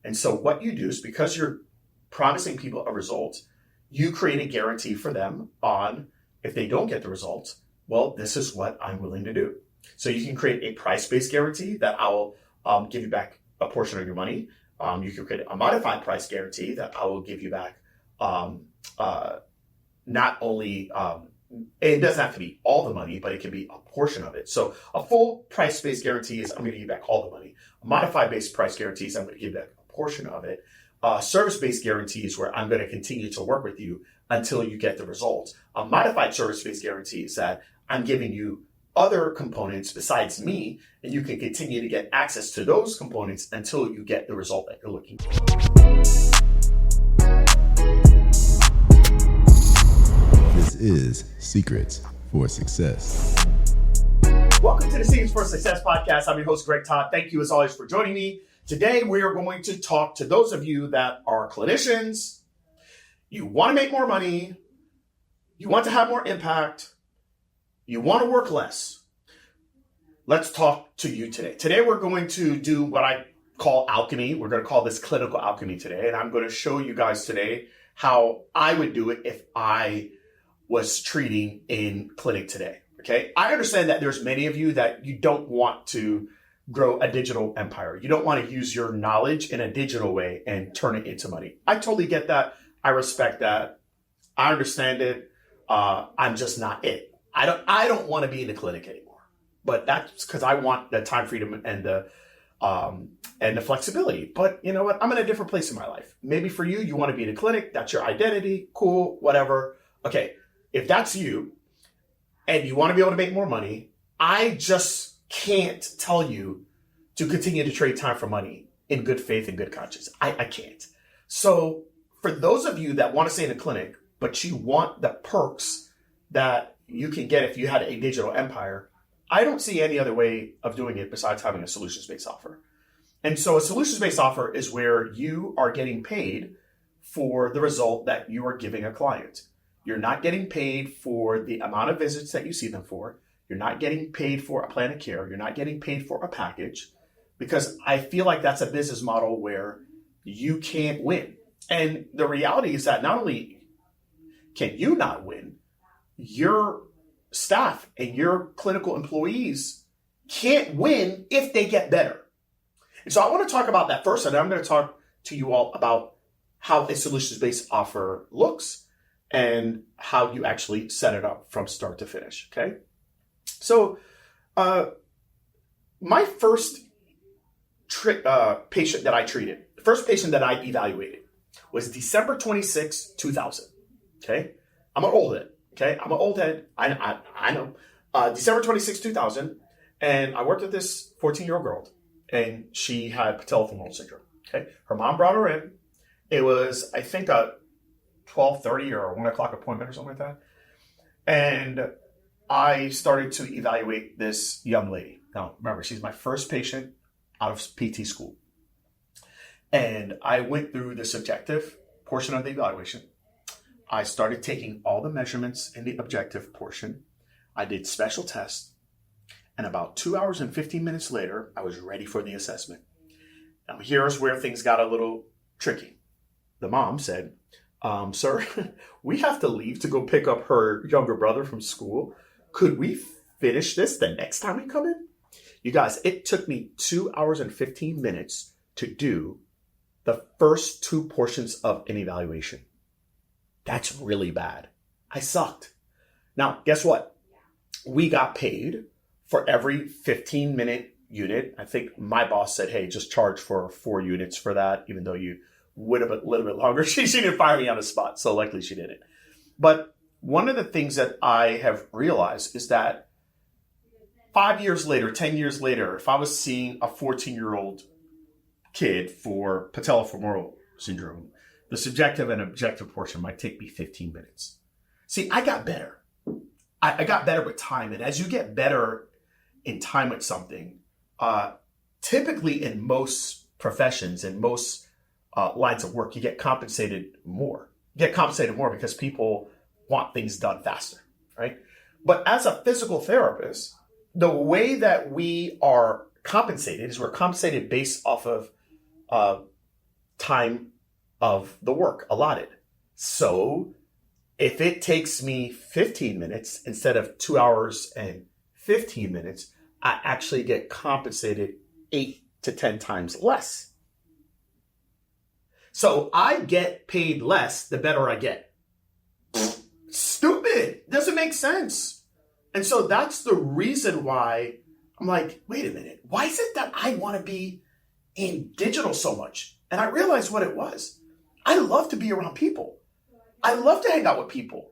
And so what you do is, because you're promising people a result, you create a guarantee for them on, if they don't get the results, well, this is what I'm willing to do. So you can create a price-based guarantee that I'll give you back a portion of your money. You can create a modified price guarantee that I will give you back not only, it doesn't have to be all the money, but it can be a portion of it. So a full price-based guarantee is I'm going to give you back all the money. A modified-based price guarantee is I'm going to give you back a portion of it. Service-based guarantee is where I'm going to continue to work with you until you get the results. A modified service-based guarantee is that I'm giving you other components besides me, and you can continue to get access to those components until you get the result that you're looking for. This is Secrets for Success. Welcome to the Secrets for Success podcast. I'm your host, Greg Todd. Thank you as always for joining me. Today, we are going to talk to those of you that are clinicians. You want to make more money. You want to have more impact. You want to work less. Let's talk to you today. Today, we're going to do what I call alchemy. We're going to call this clinical alchemy today. And I'm going to show you guys today how I would do it if I was treating in clinic today. Okay. I understand that there's many of you that you don't want to grow a digital empire. You don't want to use your knowledge in a digital way and turn it into money. I totally get that. I respect that. I understand it. I'm just not it. I don't want to be in the clinic anymore, but that's because I want the time freedom and the flexibility. But you know what? I'm in a different place in my life. Maybe for you, you want to be in a clinic. That's your identity. Cool, whatever. Okay. If that's you and you want to be able to make more money, I just can't tell you to continue to trade time for money in good faith and good conscience. I can't. So for those of you that want to stay in a clinic, but you want the perks that you can get if you had a digital empire, I don't see any other way of doing it besides having a solutions-based offer. And so a solutions-based offer is where you are getting paid for the result that you are giving a client. You're not getting paid for the amount of visits that you see them for. You're not getting paid for a plan of care. You're not getting paid for a package, because I feel like that's a business model where you can't win. And the reality is that not only can you not win, your staff and your clinical employees can't win if they get better. And so I want to talk about that first, and I'm going to talk to you all about how a solutions-based offer looks and how you actually set it up from start to finish, okay? So my first patient that I treated, the first patient that I evaluated was December 26, 2000, okay? I'm an old head. Okay, I'm an old head. I know. December 26, 2000, and I worked with this 14-year-old girl, and she had patellofemoral syndrome. Okay, her mom brought her in. It was, I think, a 12:30 or 1 o'clock appointment or something like that. And I started to evaluate this young lady. Now, remember, she's my first patient out of PT school. And I went through the subjective portion of the evaluation. I started taking all the measurements in the objective portion. I did special tests. And about 2 hours and 15 minutes later, I was ready for the assessment. Now, here's where things got a little tricky. The mom said, sir, we have to leave to go pick up her younger brother from school. Could we finish this the next time we come in? You guys, it took me 2 hours and 15 minutes to do the first two portions of an evaluation. That's really bad. I sucked. Now, guess what? We got paid for every 15-minute unit. I think my boss said, hey, just charge for 4 units for that, even though you would have a little bit longer. She didn't fire me on the spot, so luckily she didn't. But one of the things that I have realized is that 5 years later, 10 years later, if I was seeing a 14-year-old kid for patellofemoral syndrome, the subjective and objective portion might take me 15 minutes. See, I got better. I got better with time. And as you get better in time with something, typically in most professions and most lines of work, you get compensated more. You get compensated more because people want things done faster, right? But as a physical therapist, the way that we are compensated is we're compensated based off of time of the work allotted. So if it takes me 15 minutes instead of 2 hours and 15 minutes, I actually get compensated 8 to 10 times less. So I get paid less the better I get. Stupid. Doesn't make sense. And so that's the reason why I'm like, wait a minute. Why is it that I want to be in digital so much? And I realized what it was. I love to be around people. I love to hang out with people.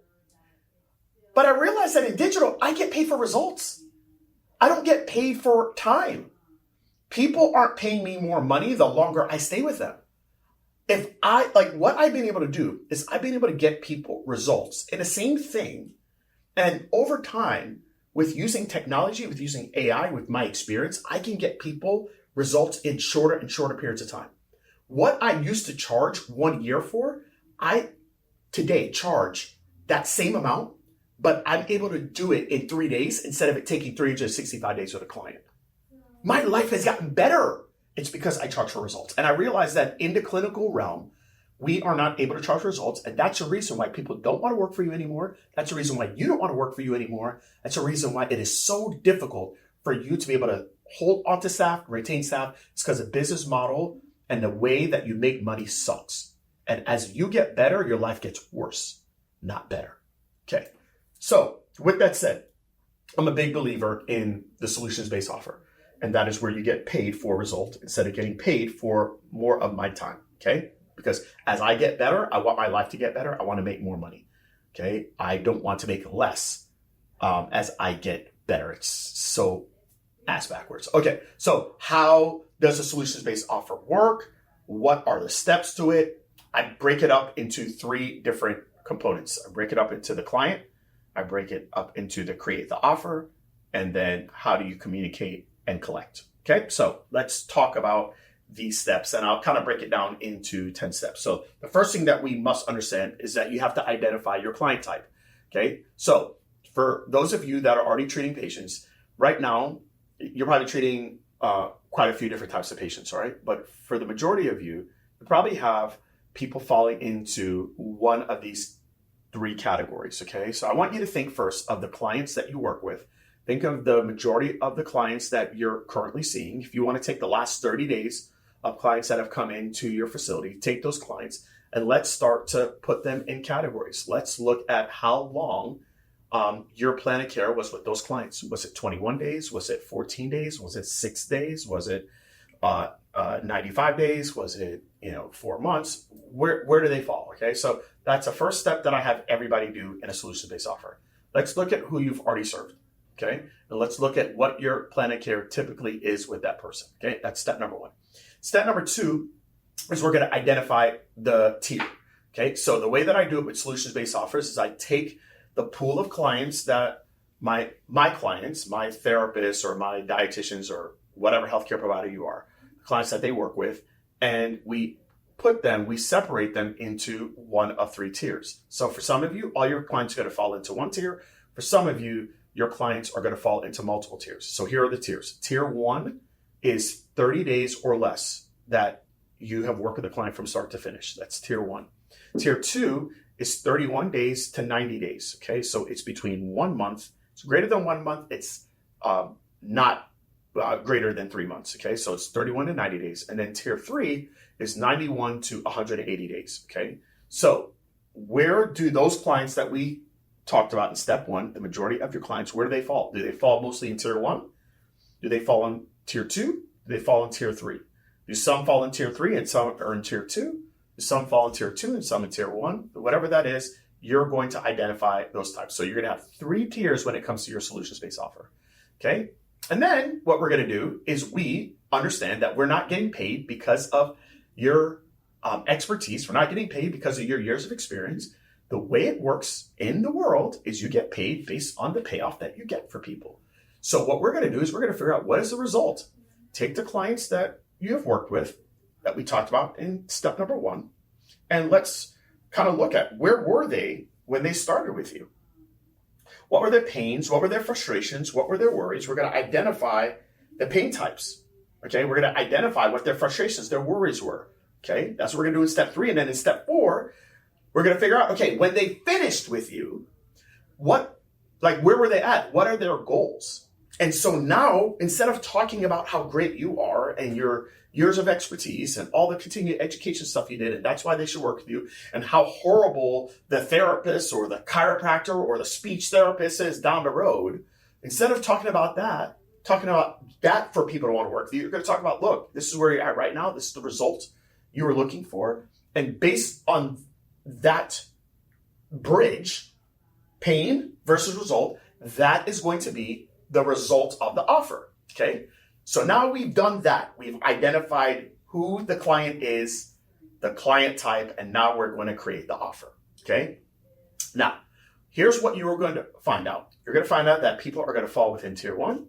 But I realized that in digital, I get paid for results. I don't get paid for time. People aren't paying me more money the longer I stay with them. What I've been able to do is I've been able to get people results in the same thing. And over time, with using technology, with using AI, with my experience, I can get people results in shorter and shorter periods of time. What I used to charge 1 year for, I today charge that same amount, but I'm able to do it in 3 days instead of it taking 365 days with a client. My life has gotten better. It's because I charge for results. And I realized that in the clinical realm, we are not able to charge for results. And that's a reason why people don't want to work for you anymore. That's a reason why you don't want to work for you anymore. That's a reason why it is so difficult for you to be able to hold onto staff, retain staff. It's because the business model and the way that you make money sucks. And as you get better, your life gets worse, not better. Okay. So with that said, I'm a big believer in the solutions-based offer. And that is where you get paid for result instead of getting paid for more of my time. Okay. Because as I get better, I want my life to get better. I want to make more money. Okay. I don't want to make less as I get better. It's so ass backwards. Okay. So how does a solutions-based offer work? What are the steps to it? I break it up into 3 different components. I break it up into the client. I break it up into the create the offer. And then how do you communicate and collect? Okay. So let's talk about these steps, and I'll kind of break it down into 10 steps. So the first thing that we must understand is that you have to identify your client type. Okay. So for those of you that are already treating patients right now, you're probably treating quite a few different types of patients. All right. But for the majority of you, you probably have people falling into one of these 3 categories. Okay. So I want you to think first of the clients that you work with. Think of the majority of the clients that you're currently seeing. If you want to take the last 30 days of clients that have come into your facility, take those clients and let's start to put them in categories. Let's look at how long your plan of care was with those clients. Was it 21 days? Was it 14 days? Was it 6 days? Was it 95 days? Was it 4 months? Where do they fall? Okay, so that's the first step that I have everybody do in a solution-based offer. Let's look at who you've already served. Okay, and let's look at what your plan of care typically is with that person. Okay, that's step number 1. Step number 2 is we're going to identify the tier. Okay, so the way that I do it with solutions-based offers is I take the pool of clients that my clients, my therapists or my dietitians or whatever healthcare provider you are, clients that they work with, and we separate them into one of 3 tiers. So for some of you, all your clients are going to fall into one tier. For some of you, your clients are going to fall into multiple tiers. So here are the tiers. Tier 1 is 30 days or less that you have worked with a client from start to finish. That's tier 1. Tier 2 is 31 days to 90 days. Okay, so it's between 1 month. It's greater than 1 month. It's not greater than 3 months. Okay, so it's 31 to 90 days. And then tier 3 is 91 to 180 days. Okay, so where do those clients that we talked about in step 1, the majority of your clients, where do they fall? Do they fall mostly in tier 1? Do they fall in tier 2? Do they fall in tier 3? Do some fall in tier 3 and some are in tier 2? Do some fall in tier 2 and some in tier 1? Whatever that is, you're going to identify those types. So you're going to have 3 tiers when it comes to your solutions-based offer. Okay? And then what we're going to do is we understand that we're not getting paid because of your expertise. We're not getting paid because of your years of experience. The way it works in the world is you get paid based on the payoff that you get for people. So what we're going to do is we're going to figure out what is the result. Take the clients that you have worked with that we talked about in step number 1, and let's kind of look at where were they when they started with you? What were their pains? What were their frustrations? What were their worries? We're going to identify the pain types. Okay, we're going to identify what their frustrations, their worries were. Okay, that's what we're going to do in step 3. And then in step 4, we're going to figure out, okay, when they finished with you, where were they at? What are their goals? And so now, instead of talking about how great you are and your years of expertise and all the continued education stuff you did, and that's why they should work with you, and how horrible the therapist or the chiropractor or the speech therapist is down the road, instead of talking about that for people to want to work with you, you're going to talk about, look, this is where you're at right now. This is the result you were looking for. And based on that bridge, pain versus result, that is going to be the result of the offer. Okay. So now we've done that. We've identified who the client is, the client type, and now we're going to create the offer. Okay. Now, here's what you are going to find out. You're going to find out that people are going to fall within tier 1.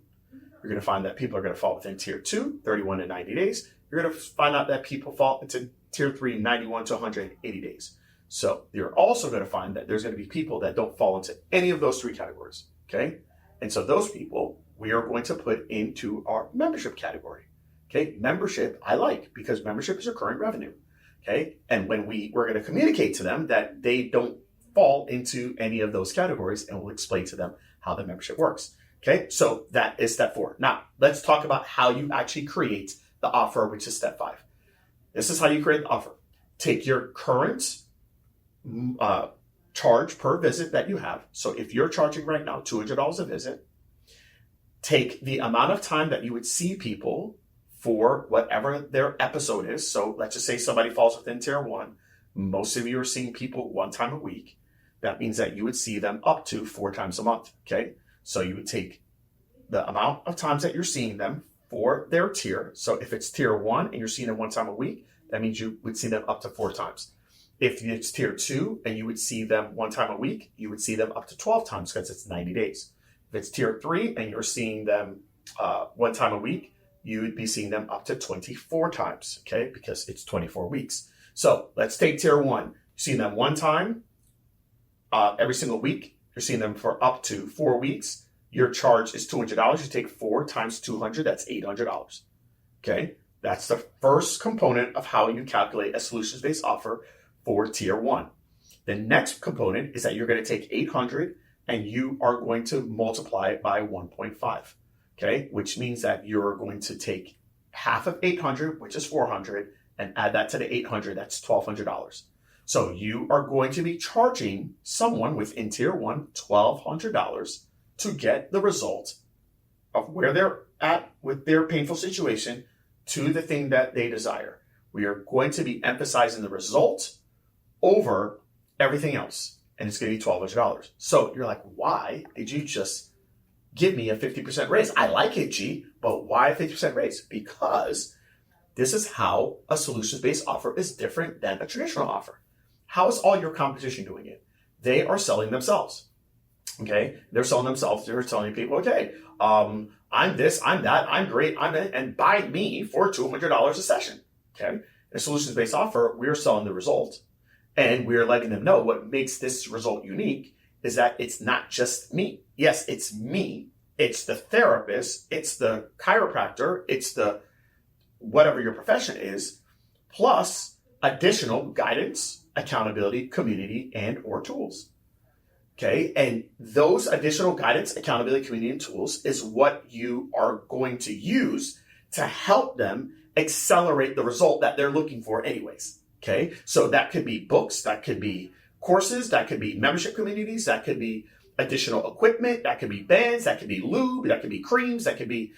You're going to find that people are going to fall within tier 2, 31 to 90 days. You're going to find out that people fall into tier 3, 91 to 180 days. So you're also going to find that there's going to be people that don't fall into any of those 3 categories. Okay. And so those people we are going to put into our membership category. Okay. Membership I like because membership is recurring revenue. Okay. And when we're going to communicate to them that they don't fall into any of those categories, and we'll explain to them how the membership works. Okay. So that is step 4. Now let's talk about how you actually create the offer, which is step 5. This is how you create the offer. Take your current charge per visit that you have. So if you're charging right now $200 a visit, take the amount of time that you would see people for whatever their episode is. So let's just say somebody falls within tier 1. Most of you are seeing people 1 time a week. That means that you would see them up to 4 times a month. Okay. So you would take the amount of times that you're seeing them for their tier. So if it's tier 1 and you're seeing them 1 time a week, that means you would see them up to 4 times. If it's tier 2 and you would see them 1 time a week, you would see them up to 12 times because it's 90 days. If it's tier 3 and you're seeing them 1 time a week, you would be seeing them up to 24 times, okay, because it's 24 weeks. So let's take tier 1. You're seeing them 1 time every single week. You're seeing them for up to 4 weeks. Your charge is $200. You take 4 times 200, that's $800. Okay, that's the first component of how you calculate a solutions-based offer for tier 1. The next component is that you're going to take 800 and you are going to multiply it by 1.5. Okay, which means that you're going to take half of 800, which is 400, and add that to the 800, that's $1,200. So you are going to be charging someone within tier 1 $1,200 to get the result of where they're at with their painful situation to the thing that they desire. We are going to be emphasizing the result over everything else, and it's going to be $1,200. So you're like, why did you just give me a 50% raise? I like it, G, but why a 50% raise? Because this is how a solutions-based offer is different than a traditional offer. How is all your competition doing it? They are selling themselves. Okay, they're selling themselves. They're telling people, okay, I'm this, I'm that, I'm great, I'm it, and buy me for $200 a session. Okay, in a solutions-based offer, we're selling the result, and we're letting them know what makes this result unique is that it's not just me. Yes, it's me. It's the therapist. It's the chiropractor. It's the whatever your profession is, plus additional guidance, accountability, community, and or tools. Okay, and those additional guidance, accountability, community, and tools is what you are going to use to help them accelerate the result that they're looking for anyways. Okay, so that could be books, that could be courses, that could be membership communities, that could be additional equipment, that could be bands, that could be lube, that could be creams, that could be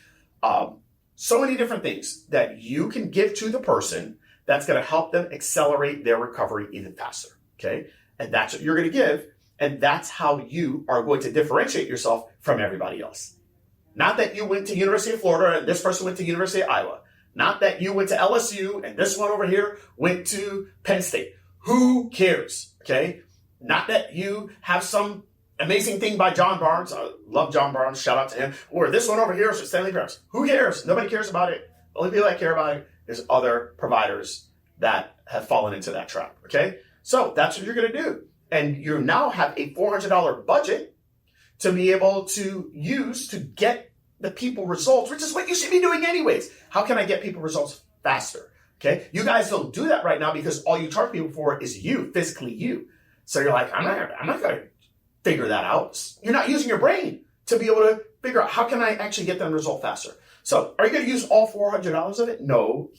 so many different things that you can give to the person that's going to help them accelerate their recovery even faster. Okay, and that's what you're going to give. And that's how you are going to differentiate yourself from everybody else. Not that you went to University of Florida and this person went to University of Iowa. Not that you went to LSU and this one over here went to Penn State. Who cares? Okay. Not that you have some amazing thing by John Barnes. I love John Barnes. Shout out to him. Or this one over here is Stanley Grimes. Who cares? Nobody cares about it. The only people that care about it is other providers that have fallen into that trap. Okay. So that's what you're going to do. And you now have a $400 budget to be able to use to get the people results, which is what you should be doing anyways. How can I get people results faster? Okay. You guys don't do that right now because all you charge people for is you, physically you. So you're like, I'm not going to figure that out. You're not using your brain to be able to figure out how can I actually get them result faster. So are you going to use all $400 of it? No.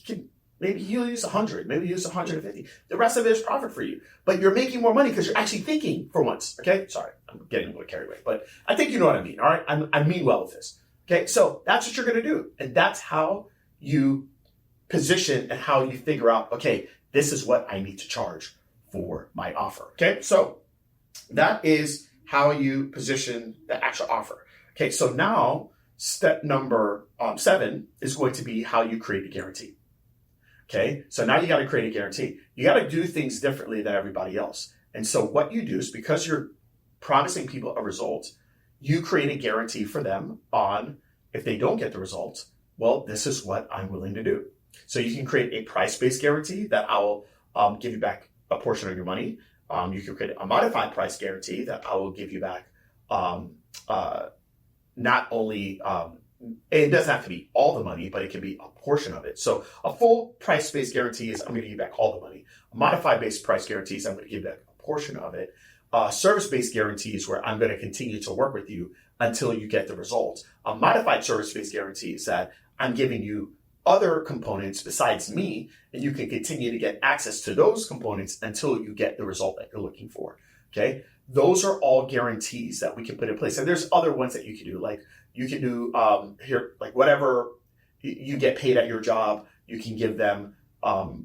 Maybe you'll use 100, maybe use 150. The rest of it is profit for you. But you're making more money because you're actually thinking for once. Okay? Sorry, I'm getting a little carried away. But I think you know what I mean. All right? I mean well with this. Okay? So that's what you're going to do. And that's how you position and how you figure out, okay, this is what I need to charge for my offer. Okay? So that is how you position the actual offer. Okay? So now step number 7 is going to be how you create a guarantee. Okay, so now you got to create a guarantee. You got to do things differently than everybody else. And so what you do is because you're promising people a result, you create a guarantee for them on if they don't get the result, well, this is what I'm willing to do. So you can create a price-based guarantee that I will give you back a portion of your money. You can create a modified price guarantee that I will give you back not only it doesn't have to be all the money, but it can be a portion of it. So a full price-based guarantee is I'm going to give you back all the money. A modified-based price guarantee is I'm going to give you back a portion of it. Service-based guarantee is where I'm going to continue to work with you until you get the results. A modified service-based guarantee is that I'm giving you other components besides me, and you can continue to get access to those components until you get the result that you're looking for. Okay? Those are all guarantees that we can put in place. And there's other ones that you can do, like you can do here, like whatever you get paid at your job, you can give them,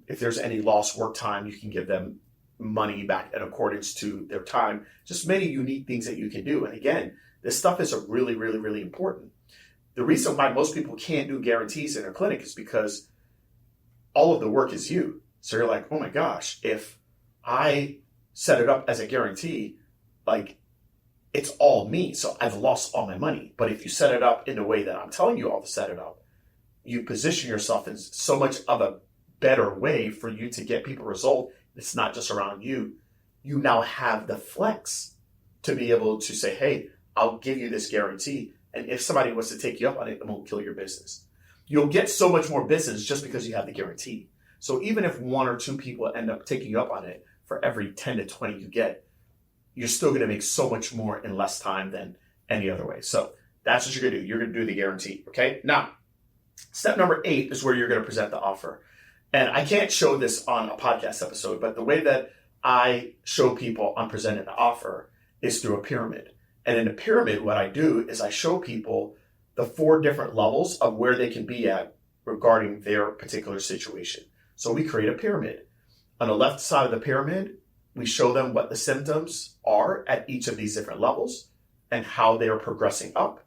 if there's any lost work time, you can give them money back in accordance to their time. Just many unique things that you can do. And again, this stuff is really, really, really important. The reason why most people can't do guarantees in their clinic is because all of the work is you. So you're like, oh my gosh, if I set it up as a guarantee, like it's all me. So I've lost all my money. But if you set it up in a way that I'm telling you all to set it up, you position yourself in so much of a better way for you to get people result. It's not just around you. You now have the flex to be able to say, hey, I'll give you this guarantee. And if somebody wants to take you up on it, it won't kill your business. You'll get so much more business just because you have the guarantee. So even if 1 or 2 people end up taking you up on it, for every 10 to 20 you get, you're still going to make so much more in less time than any other way. So that's what you're going to do. You're going to do the guarantee. Okay. Now, step number 8 is where you're going to present the offer. And I can't show this on a podcast episode, but the way that I show people on presenting the offer is through a pyramid. And in a pyramid, what I do is I show people the 4 different levels of where they can be at regarding their particular situation. So we create a pyramid. On the left side of the pyramid, we show them what the symptoms are at each of these different levels and how they are progressing up.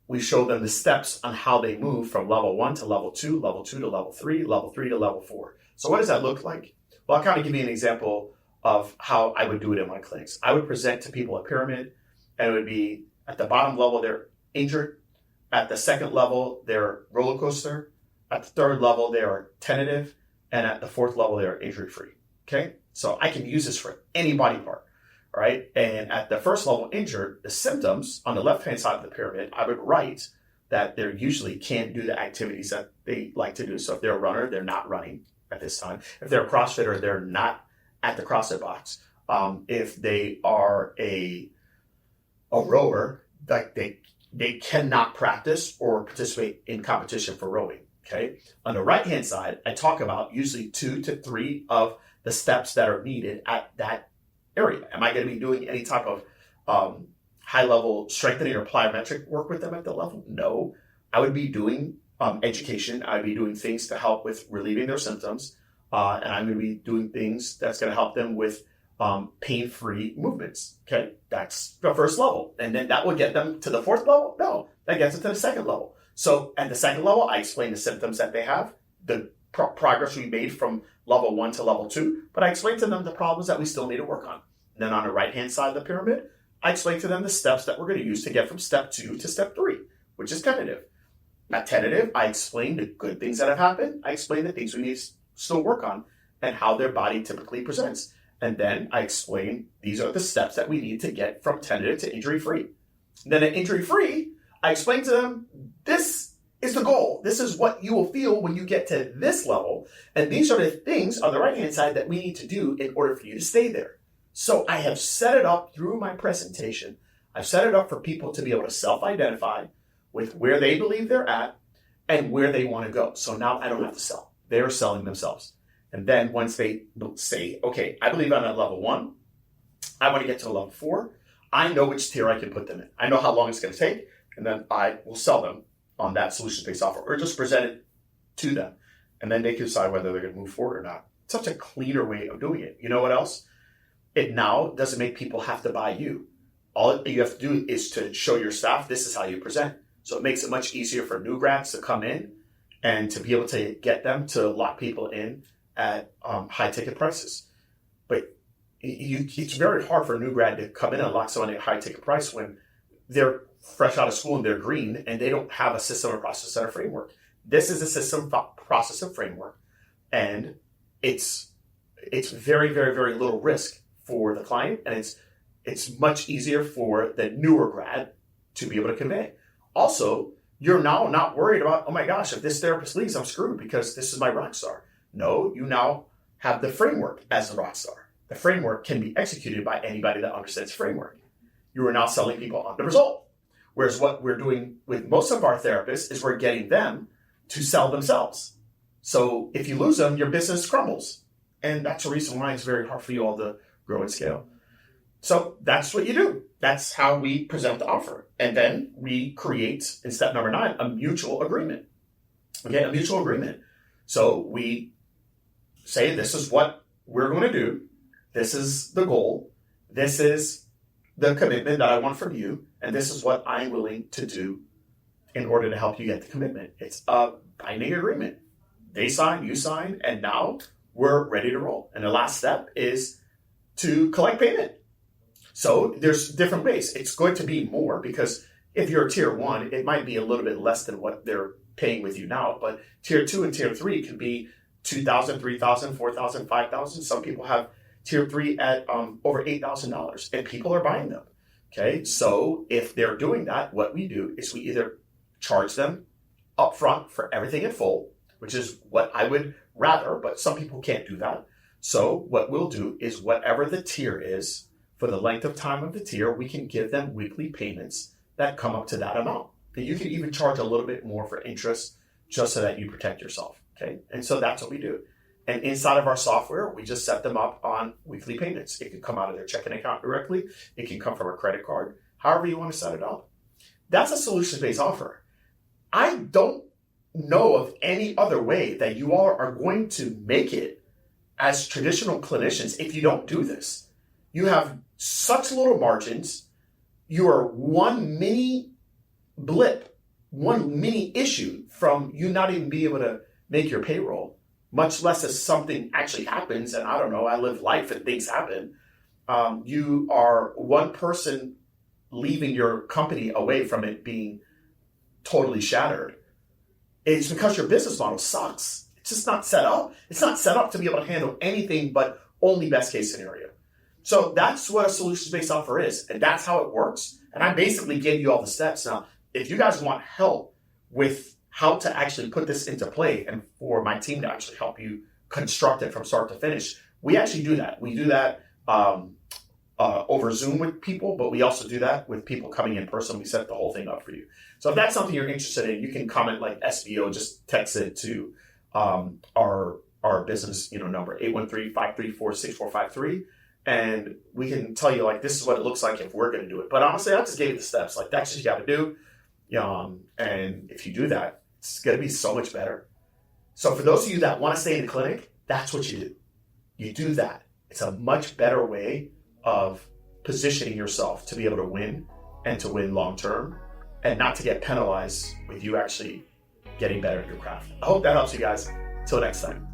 We show them the steps on how they move from level 1 to level 2, level 2 to level 3, level 3 to level 4. So what does that look like? Well, I'll kind of give you an example of how I would do it in my clinics. I would present to people a pyramid, and it would be at the bottom level, they're injured. At the second level, they're roller coaster. At the third level, they are tentative. And at the 4th level, they are injury-free. Okay? So I can use this for any body part, right? And at the first level injured, the symptoms on the left-hand side of the pyramid, I would write that they usually can't do the activities that they like to do. So if they're a runner, they're not running at this time. If they're a CrossFitter, they're not at the CrossFit box. If they are a rower, like they cannot practice or participate in competition for rowing. Okay. On the right-hand side, I talk about usually 2 to 3 of the steps that are needed at that area. Am I going to be doing any type of high-level strengthening or plyometric work with them at the level? No. I would be doing education. I'd be doing things to help with relieving their symptoms. And I'm going to be doing things that's going to help them with pain-free movements. Okay. That's the first level. And then that will get them to the 4th level? No. That gets them to the 2nd level. So at the 2nd level, I explain the symptoms that they have, the progress we made from level 1 to level 2, but I explain to them the problems that we still need to work on. And then on the right-hand side of the pyramid, I explain to them the steps that we're going to use to get from step 2 to step 3, which is tentative. At tentative, I explain the good things that have happened. I explain the things we need to still work on and how their body typically presents. And then I explain these are the steps that we need to get from tentative to injury-free. Then at injury-free, I explain to them, this is the goal. This is what you will feel when you get to this level. And these are the things on the right-hand side that we need to do in order for you to stay there. So I have set it up through my presentation. I've set it up for people to be able to self-identify with where they believe they're at and where they want to go. So now I don't have to sell. They're selling themselves. And then once they say, okay, I believe I'm at level 1. I want to get to level 4. I know which tier I can put them in. I know how long it's going to take. And then I will sell them on that solution-based offer or just present it to them. And then they can decide whether they're going to move forward or not. It's such a cleaner way of doing it. You know what else? It now doesn't make people have to buy you. All you have to do is to show your staff, this is how you present. So it makes it much easier for new grads to come in and to be able to get them to lock people in at high ticket prices. But it's very hard for a new grad to come in and lock someone at a high ticket price when they're fresh out of school and they're green and they don't have a system or process or framework. This is a system, process, and framework. And it's very, very, very little risk for the client. And it's much easier for the newer grad to be able to convey. Also, you're now not worried about, oh my gosh, if this therapist leaves, I'm screwed because this is my rock star. No, you now have the framework as the rock star. The framework can be executed by anybody that understands framework. You are now selling people on the result. Whereas what we're doing with most of our therapists is we're getting them to sell themselves. So if you lose them, your business crumbles. And that's the reason why it's very hard for you all to grow and scale. So that's what you do. That's how we present the offer. And then we create, in step number 9, a mutual agreement. Okay, a mutual agreement. So we say, this is what we're going to do. This is the goal. This is the commitment that I want from you. And this is what I'm willing to do in order to help you get the commitment. It's a binding agreement. They sign, you sign, and now we're ready to roll. And the last step is to collect payment. So there's different ways. It's going to be more because if you're a tier 1, it might be a little bit less than what they're paying with you now. But tier 2 and tier 3 can be $2,000, $3,000, $4,000, $5,000. Some people have tier 3 at over $8,000 and people are buying them. Okay, so if they're doing that, what we do is we either charge them upfront for everything in full, which is what I would rather, but some people can't do that. So what we'll do is whatever the tier is, for the length of time of the tier, we can give them weekly payments that come up to that amount. And you can even charge a little bit more for interest just so that you protect yourself. Okay, and so that's what we do. And inside of our software, we just set them up on weekly payments. It can come out of their checking account directly. It can come from a credit card, however you want to set it up. That's a solution-based offer. I don't know of any other way that you all are going to make it as traditional clinicians if you don't do this. You have such little margins. You are one mini blip, one mini issue from you not even being able to make your payroll, much less if something actually happens. And I don't know, I live life and things happen. You are one person leaving your company away from it being totally shattered. It's because your business model sucks. It's just not set up. It's not set up to be able to handle anything but only best case scenario. So that's what a solutions-based offer is, and that's how it works. And I basically gave you all the steps. Now, if you guys want help with how to actually put this into play and for my team to actually help you construct it from start to finish, we actually do that. We do that over Zoom with people, but we also do that with people coming in person. We set the whole thing up for you. So if that's something you're interested in, you can comment like SBO, just text it to our business number, 813-534-6453. And we can tell you, like, this is what it looks like if we're going to do it. But honestly, I just gave you the steps. Like, that's what you got to do. And if you do that, it's going to be so much better. So for those of you that want to stay in the clinic, that's what you do. You do that. It's a much better way of positioning yourself to be able to win and to win long term and not to get penalized with you actually getting better at your craft. I hope that helps you guys. Till next time.